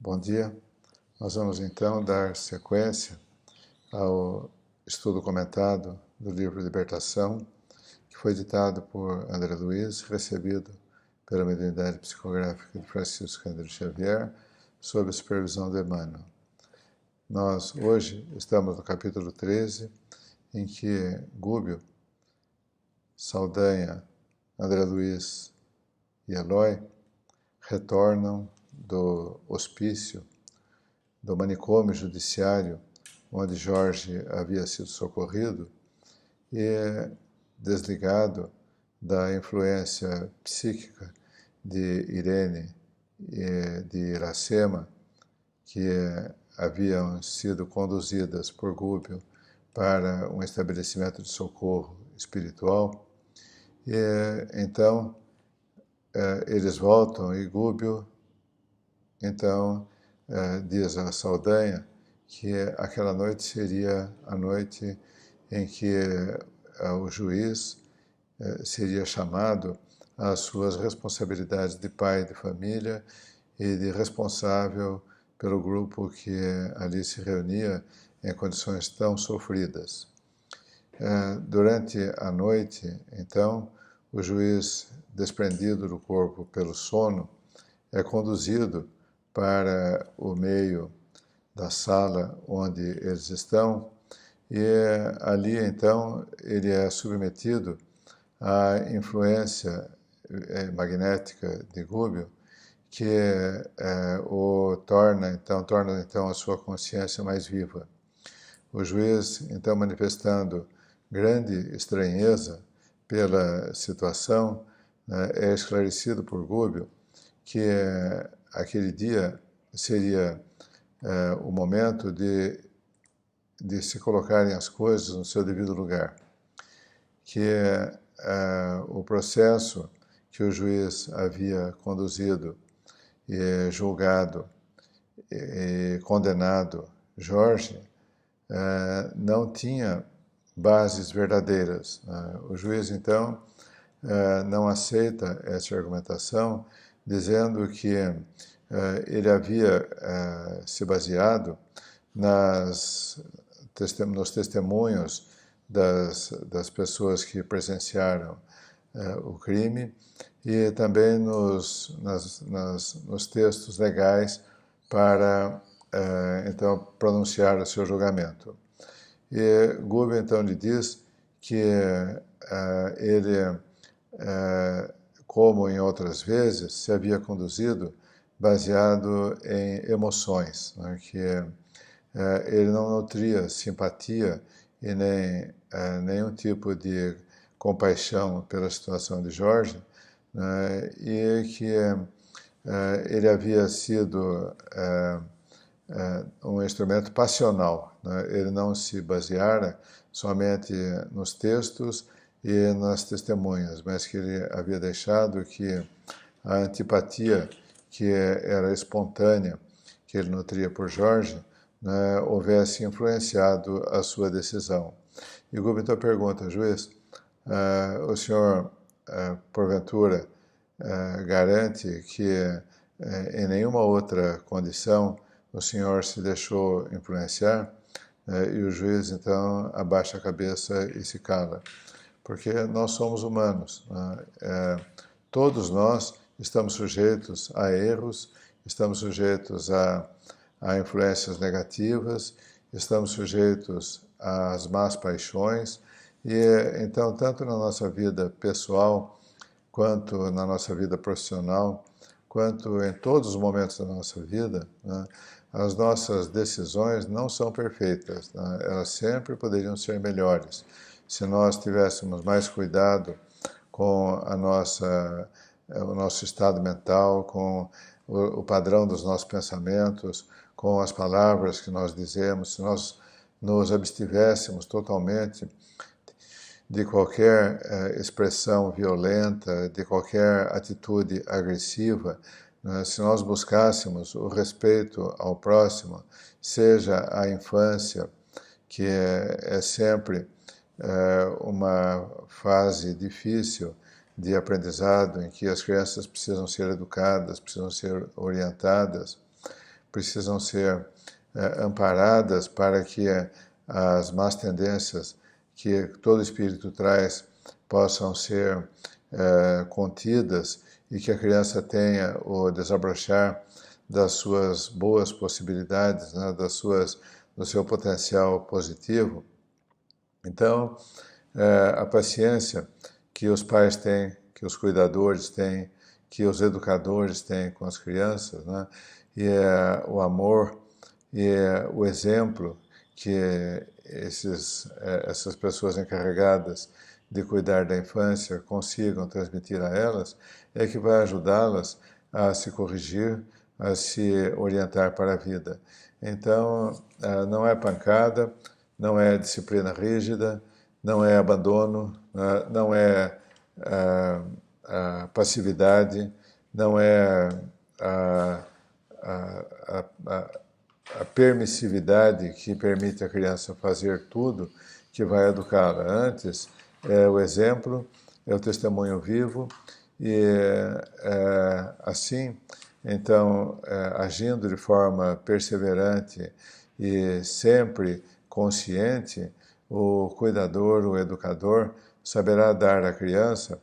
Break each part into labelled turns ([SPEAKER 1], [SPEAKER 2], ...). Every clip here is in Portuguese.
[SPEAKER 1] Bom dia. Nós vamos então dar sequência ao estudo comentado do livro Libertação, que foi ditado por André Luiz, recebido pela mediunidade psicográfica de Francisco Cândido Xavier, sob a supervisão de Emmanuel. Nós hoje estamos no capítulo 13, em que Gúbio, Saldanha, André Luiz e Eloy retornam do hospício, do manicômio judiciário, onde Jorge havia sido socorrido, e desligado da influência psíquica de Irene e de Iracema, que haviam sido conduzidas por Gúbio para um estabelecimento de socorro espiritual. E então eles voltam e Gúbio então diz a Saldanha que aquela noite seria a noite em que o juiz seria chamado às suas responsabilidades de pai de família e de responsável pelo grupo que ali se reunia em condições tão sofridas. Durante a noite, então, o juiz, desprendido do corpo pelo sono, é conduzido para o meio da sala onde eles estão e ali, então, ele é submetido à influência magnética de Gúbio, que torna então a sua consciência mais viva. O juiz, então, manifestando grande estranheza pela situação, é esclarecido por Gúbio que aquele dia seria o momento de se colocarem as coisas no seu devido lugar, que o processo que o juiz havia conduzido e julgado e condenado Jorge não tinha bases verdadeiras. O juiz, então, não aceita essa argumentação, dizendo que ele havia se baseado nos testemunhos das pessoas que presenciaram o crime e também nos textos legais para, então, pronunciar o seu julgamento. E Gúbio, então, lhe diz que ele, como em outras vezes, se havia conduzido baseado em emoções, né, que ele não nutria simpatia e nem nenhum tipo de compaixão pela situação de Jorge, né, e que ele havia sido um instrumento passional, né? Ele não se baseara somente nos textos e nas testemunhas, mas que ele havia deixado que a antipatia que era espontânea, que ele nutria por Jorge, né, houvesse influenciado a sua decisão. E o Gúbio então pergunta, juiz, o senhor, porventura, garante que em nenhuma outra condição o senhor se deixou influenciar? E o juiz, então, abaixa a cabeça e se cala. Porque nós somos humanos. Todos nós estamos sujeitos a erros, estamos sujeitos a influências negativas, estamos sujeitos às más paixões. E, então, tanto na nossa vida pessoal, quanto na nossa vida profissional, quanto em todos os momentos da nossa vida, né, as nossas decisões não são perfeitas, né? Elas sempre poderiam ser melhores. Se nós tivéssemos mais cuidado com o nosso estado mental, com o padrão dos nossos pensamentos, com as palavras que nós dizemos, se nós nos abstivéssemos totalmente de qualquer expressão violenta, de qualquer atitude agressiva, né? Se nós buscássemos o respeito ao próximo, seja a infância, que é sempre uma fase difícil de aprendizado, em que as crianças precisam ser educadas, precisam ser orientadas, precisam ser amparadas para que as más tendências que todo espírito traz possam ser contidas e que a criança tenha o desabrochar das suas boas possibilidades, né, do seu potencial positivo. Então, a paciência que os pais têm, que os cuidadores têm, que os educadores têm com as crianças, né, e o amor e o exemplo que essas pessoas encarregadas de cuidar da infância consigam transmitir a elas, é que vai ajudá-las a se corrigir, a se orientar para a vida. Então, não é pancada, não é disciplina rígida, não é abandono, não é passividade, não é a permissividade que permite a criança fazer tudo que vai educá-la. Antes, é o exemplo, é o testemunho vivo, e assim, então, agindo de forma perseverante e sempre consciente, o cuidador, o educador, saberá dar à criança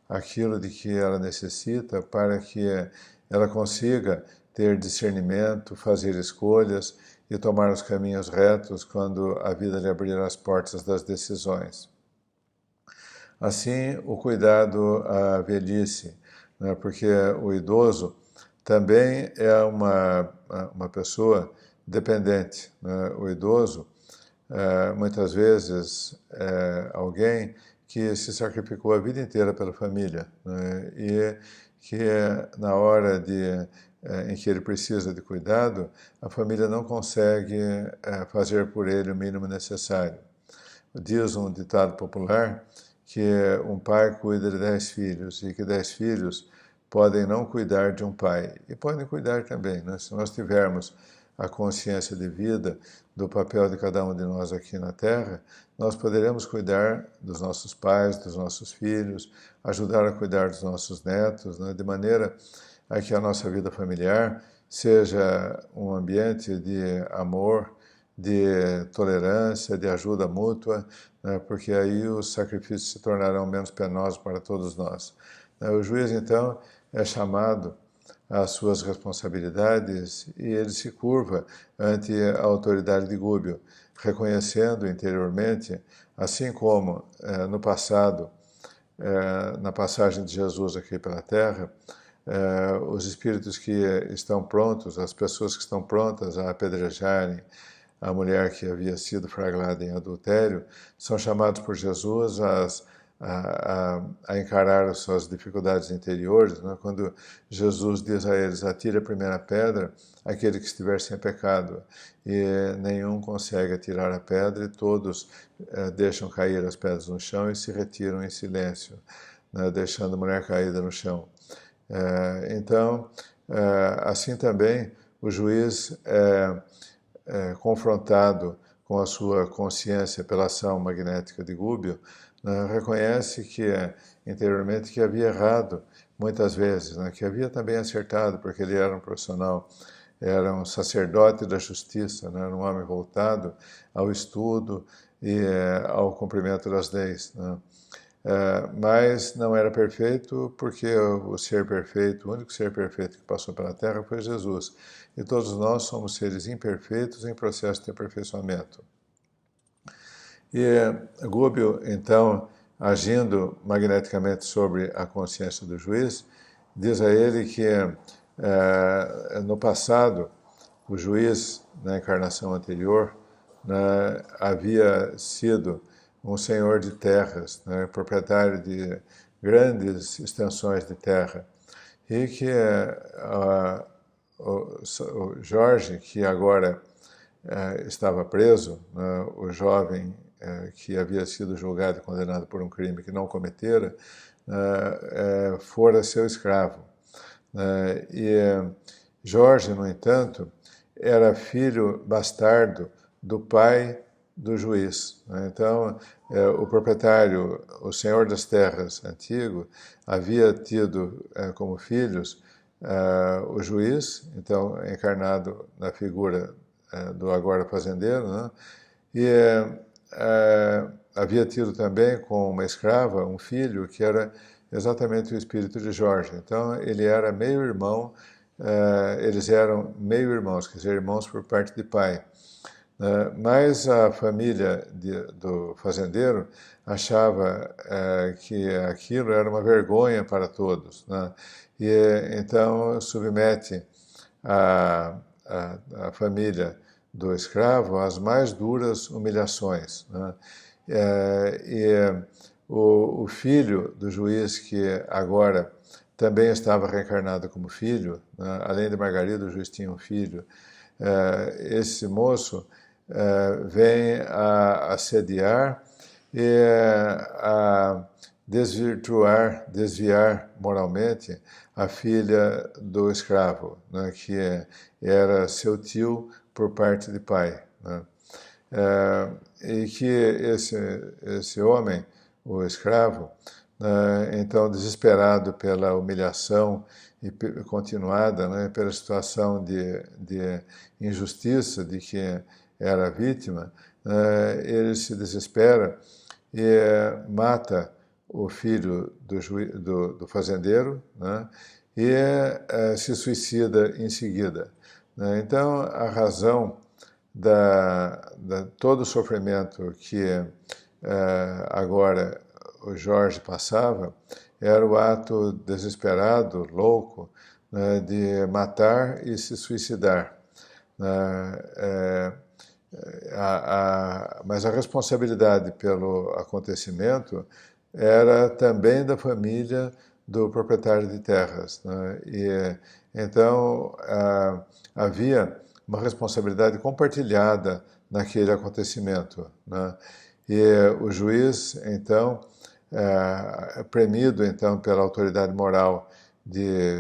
[SPEAKER 1] aquilo de que ela necessita para que ela consiga ter discernimento, fazer escolhas e tomar os caminhos retos quando a vida lhe abrir as portas das decisões. Assim, o cuidado à velhice, né, porque o idoso também é uma pessoa dependente, né? O idoso, muitas vezes, é alguém que se sacrificou a vida inteira pela família, né? E que na hora em que ele precisa de cuidado, a família não consegue fazer por ele o mínimo necessário. Diz um ditado popular que um pai cuida de 10 filhos e que 10 filhos podem não cuidar de um pai. E podem cuidar também, né? Se nós tivermos a consciência de vida do papel de cada um de nós aqui na Terra, nós poderemos cuidar dos nossos pais, dos nossos filhos, ajudar a cuidar dos nossos netos, né? De maneira a que a nossa vida familiar seja um ambiente de amor, de tolerância, de ajuda mútua, né? Porque aí os sacrifícios se tornarão menos penosos para todos nós. O juiz, então, é chamado às suas responsabilidades e ele se curva ante a autoridade de Gúbio, reconhecendo interiormente, assim como no passado, na passagem de Jesus aqui pela Terra, os espíritos que estão prontos, as pessoas que estão prontas a apedrejarem a mulher que havia sido flagrada em adultério, são chamados por Jesus a encarar as suas dificuldades interiores, né? Quando Jesus diz a eles: atire a primeira pedra aquele que estiver sem pecado, e nenhum consegue atirar a pedra, e todos deixam cair as pedras no chão e se retiram em silêncio, né? Deixando a mulher caída no chão. Então, assim também, o juiz confrontado com a sua consciência pela ação magnética de Gúbio, né, reconhece que interiormente que havia errado muitas vezes, né, que havia também acertado, porque ele era um profissional, era um sacerdote da justiça, né, era um homem voltado ao estudo e ao cumprimento das leis, né. Mas não era perfeito, porque o ser perfeito, o único ser perfeito que passou pela Terra foi Jesus. E todos nós somos seres imperfeitos em processo de aperfeiçoamento. E Gúbio, então, agindo magneticamente sobre a consciência do juiz, diz a ele que no passado, o juiz, na encarnação anterior, né, havia sido um senhor de terras, né, proprietário de grandes extensões de terra, e que o Jorge, que agora estava preso, né, o jovem que havia sido julgado e condenado por um crime que não cometera, fora seu escravo. E Jorge, no entanto, era filho bastardo do pai do juiz. Então, o proprietário, o senhor das terras antigo, havia tido como filhos o juiz, então encarnado na figura do agora fazendeiro, né? E havia tido também com uma escrava um filho que era exatamente o espírito de Jorge. Então ele era meio-irmão, eles eram meio-irmãos, quer dizer, irmãos por parte de pai. Mas a família do fazendeiro achava que aquilo era uma vergonha para todos, né? E então submete a família do escravo às mais duras humilhações, né? O filho do juiz, que agora também estava reencarnado como filho, né? Além de Margarida, o juiz tinha um filho. Esse moço vem a assediar e a desviar moralmente a filha do escravo, né, que era seu tio por parte de pai, né? E que esse homem, o escravo, então desesperado pela humilhação e continuada, né, pela situação de injustiça de que era vítima, ele se desespera e mata o filho do fazendeiro, né, e se suicida em seguida, né? Então, a razão todo o sofrimento que agora o Jorge passava era o ato desesperado, louco, né, de matar e se suicidar, né? Mas a responsabilidade pelo acontecimento era também da família do proprietário de terras, né? E então havia uma responsabilidade compartilhada naquele acontecimento, né? E o juiz, então, premido então pela autoridade moral de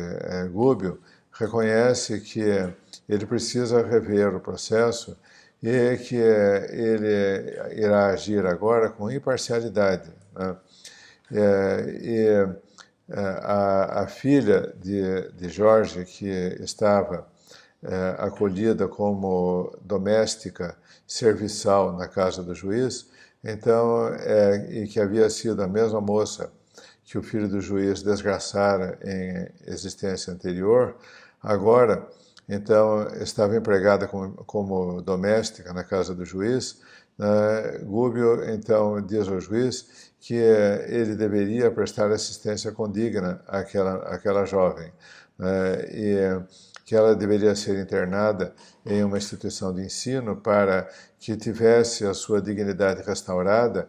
[SPEAKER 1] Gubbio, reconhece que ele precisa rever o processo e que ele irá agir agora com imparcialidade, né? A filha de Jorge, que estava acolhida como doméstica serviçal na casa do juiz, então, e que havia sido a mesma moça que o filho do juiz desgraçara em existência anterior, agora, então, estava empregada como doméstica na casa do juiz. Gubbio, então, diz ao juiz que ele deveria prestar assistência condigna àquela jovem, e que ela deveria ser internada em uma instituição de ensino para que tivesse a sua dignidade restaurada,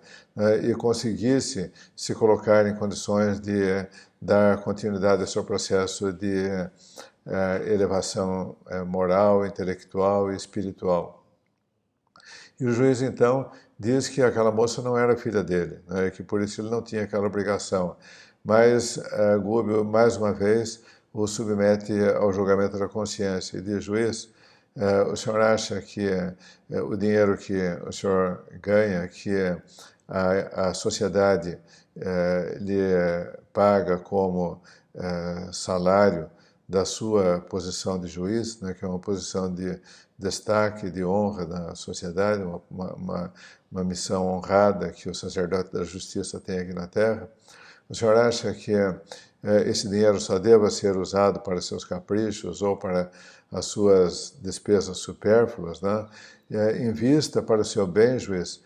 [SPEAKER 1] e conseguisse se colocar em condições de dar continuidade ao seu processo de elevação moral, intelectual e espiritual. E o juiz, então, diz que aquela moça não era filha dele, né, que por isso ele não tinha aquela obrigação. Mas Gubbio, mais uma vez, o submete ao julgamento da consciência e diz: juiz, o senhor acha que o dinheiro que o senhor ganha, que a sociedade lhe paga como salário da sua posição de juiz, né, que é uma posição de destaque, de honra na sociedade, uma missão honrada que o sacerdote da justiça tem aqui na Terra, o senhor acha que esse dinheiro só deva ser usado para seus caprichos ou para as suas despesas supérfluas, né? Invista para o seu bem, juiz,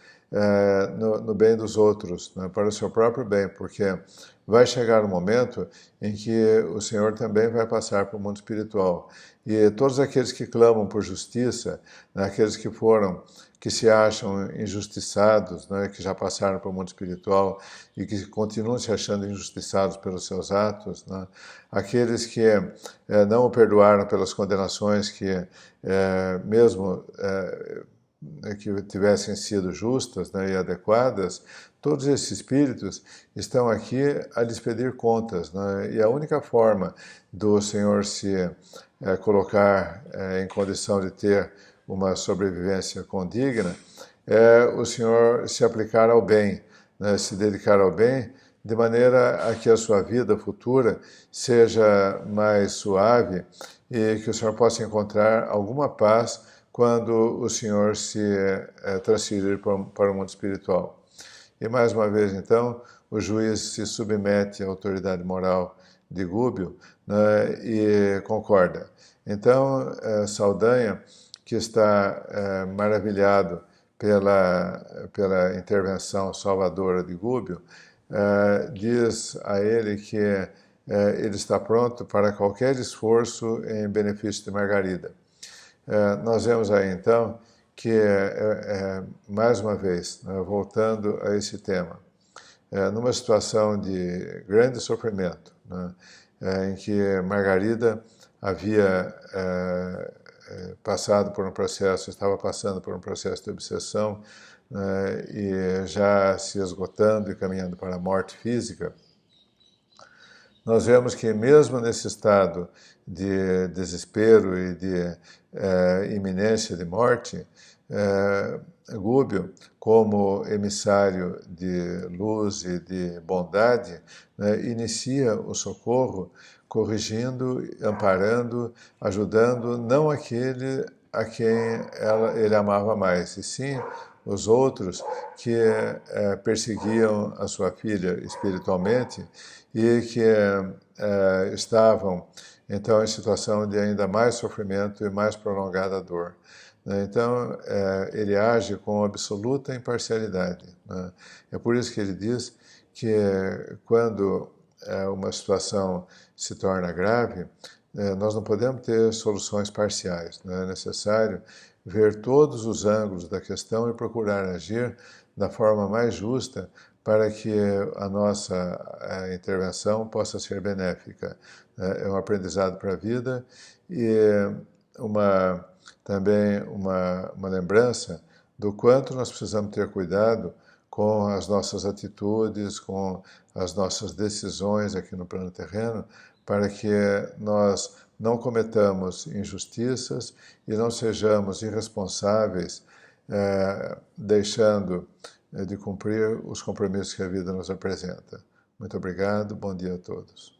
[SPEAKER 1] no bem dos outros, né? Para o seu próprio bem, porque vai chegar um momento em que o Senhor também vai passar para o mundo espiritual. E todos aqueles que clamam por justiça, né, aqueles que se acham injustiçados, né, que já passaram para o mundo espiritual e que continuam se achando injustiçados pelos seus atos, né, aqueles que não o perdoaram pelas condenações que, mesmo que tivessem sido justas, né, e adequadas, todos esses espíritos estão aqui a lhes pedir contas, né, e a única forma do Senhor se colocar em condição de ter uma sobrevivência condigna é o Senhor se aplicar ao bem, né, se dedicar ao bem, de maneira a que a sua vida futura seja mais suave e que o senhor possa encontrar alguma paz quando o senhor se transferir para o mundo espiritual. E mais uma vez, então, o juiz se submete à autoridade moral de Gúbio, né, e concorda. Então, Saldanha, que está maravilhado pela intervenção salvadora de Gúbio, diz a ele que ele está pronto para qualquer esforço em benefício de Margarida. Nós vemos aí, então, que, mais uma vez, voltando a esse tema, numa situação de grande sofrimento, né, em que Margarida havia passado por um processo, estava passando por um processo de obsessão, né, e já se esgotando e caminhando para a morte física, nós vemos que mesmo nesse estado de desespero e de iminência de morte, Gúbio, como emissário de luz e de bondade, né, inicia o socorro, corrigindo, amparando, ajudando não aquele a quem ele amava mais, e sim os outros que perseguiam a sua filha espiritualmente e que estavam, então, em situação de ainda mais sofrimento e mais prolongada dor. Então, ele age com absoluta imparcialidade. Né? É por isso que ele diz que quando uma situação se torna grave, nós não podemos ter soluções parciais. Né? É necessário ver todos os ângulos da questão e procurar agir da forma mais justa para que a nossa intervenção possa ser benéfica. É um aprendizado para a vida e também uma lembrança do quanto nós precisamos ter cuidado com as nossas atitudes, com as nossas decisões aqui no plano terreno, para que nós não cometamos injustiças e não sejamos irresponsáveis, deixando de cumprir os compromissos que a vida nos apresenta. Muito obrigado, bom dia a todos.